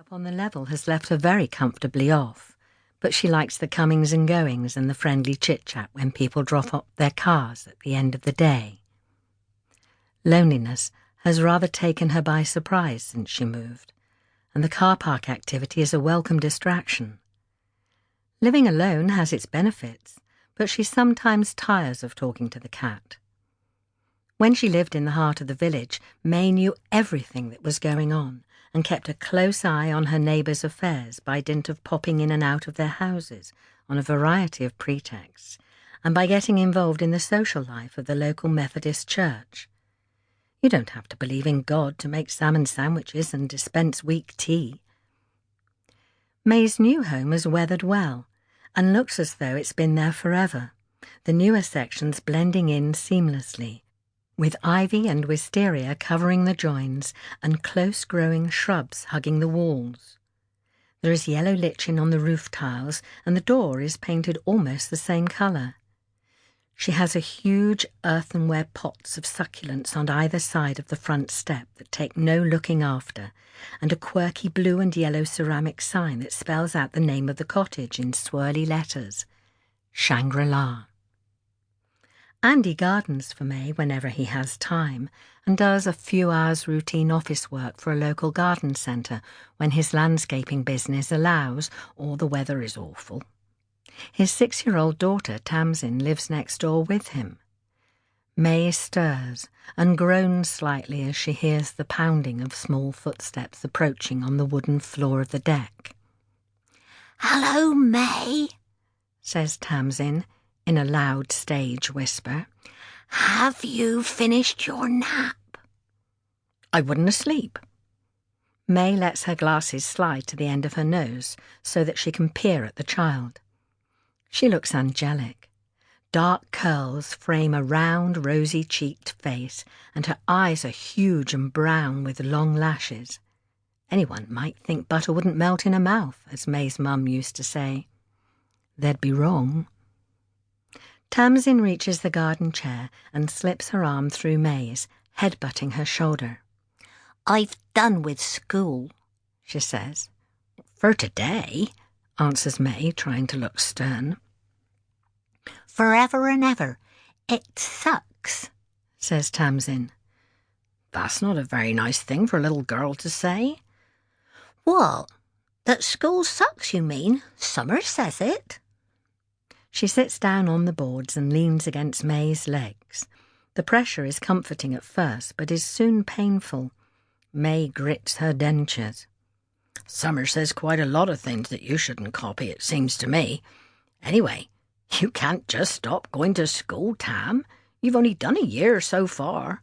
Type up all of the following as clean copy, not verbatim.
up on the level has left her very comfortably off, but she likes the comings and goings and the friendly chit-chat when people drop off their cars at the end of the day. Loneliness has rather taken her by surprise since she moved, and the car park activity is a welcome distraction. Living alone has its benefits, but she sometimes tires of talking to the cat. When she lived in the heart of the village, May knew everything that was going on and kept a close eye on her neighbours' affairs by dint of popping in and out of their houses on a variety of pretexts, and by getting involved in the social life of the local Methodist church. You don't have to believe in God to make salmon sandwiches and dispense weak tea. May's new home has weathered well and looks as though it's been there forever, the newer sections blending in seamlessly, with ivy and wisteria covering the joins and close-growing shrubs hugging the walls. There is yellow lichen on the roof tiles, and the door is painted almost the same colour. She has a huge earthenware pots of succulents on either side of the front step that take no looking after, and a quirky blue and yellow ceramic sign that spells out the name of the cottage in swirly letters, Shangri-La. Andy gardens for May whenever he has time, and does a few hours routine office work for a local garden centre when his landscaping business allows or the weather is awful. His 6-year-old daughter, Tamsin, lives next door with him. May stirs and groans slightly as she hears the pounding of small footsteps approaching on the wooden floor of the deck. "Hello, May," says Tamsin in a loud stage whisper. "Have you finished your nap?" "I wouldn't asleep." May lets her glasses slide to the end of her nose so that she can peer at the child. She looks angelic. Dark curls frame a round, rosy-cheeked face, and her eyes are huge and brown with long lashes. Anyone might think butter wouldn't melt in her mouth, as May's mum used to say. They'd be wrong. Tamsin reaches the garden chair and slips her arm through May's, headbutting her shoulder. "I've done with school," she says. "For today," answers May, trying to look stern. "Forever and ever. It sucks," says Tamsin. "That's not a very nice thing for a little girl to say." "What? That school sucks, you mean? Summer says it." She sits down on the boards and leans against May's legs. The pressure is comforting at first, but is soon painful. May grits her dentures. "Summer says quite a lot of things that you shouldn't copy, it seems to me. Anyway, you can't just stop going to school, Tam. You've only done a year so far.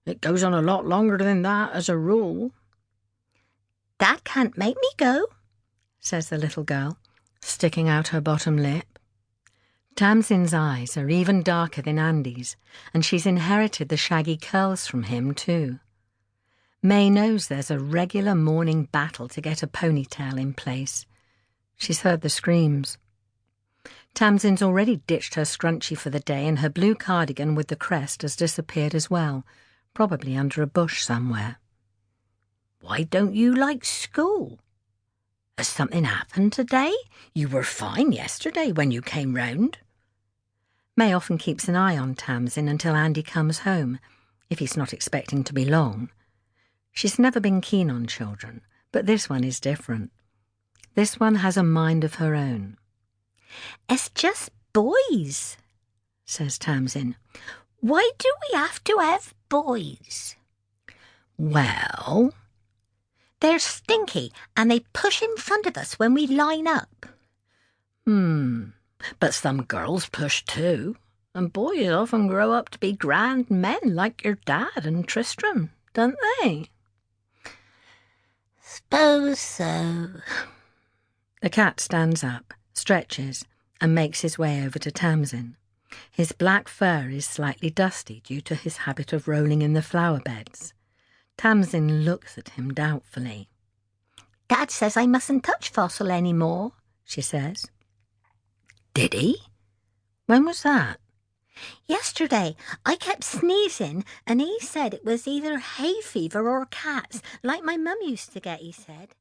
It goes on a lot longer than that as a rule." "Dad can't make me go," says the little girl, sticking out her bottom lip. Tamsin's eyes are even darker than Andy's, and she's inherited the shaggy curls from him too. May knows there's a regular morning battle to get a ponytail in place. She's heard the screams. Tamsin's already ditched her scrunchie for the day, and her blue cardigan with the crest has disappeared as well, probably under a bush somewhere. "Why don't you like school? Has something happened today? You were fine yesterday when you came round." May often keeps an eye on Tamsin until Andy comes home, if he's not expecting to be long. She's never been keen on children, but this one is different. This one has a mind of her own. "It's just boys," says Tamsin. "Why do we have to have boys?" "Well..." "They're stinky, and they push in front of us when we line up." But some girls push too, and boys often grow up to be grand men like your dad and Tristram, don't they?" "S'pose so." The cat stands up, stretches, and makes his way over to Tamsin. His black fur is slightly dusty due to his habit of rolling in the flower beds. Tamsin looks at him doubtfully. "Dad says I mustn't touch Fossil any more," she says. "Did he? When was that?" "Yesterday. I kept sneezing, and he said it was either hay fever or cats, like my mum used to get, he said."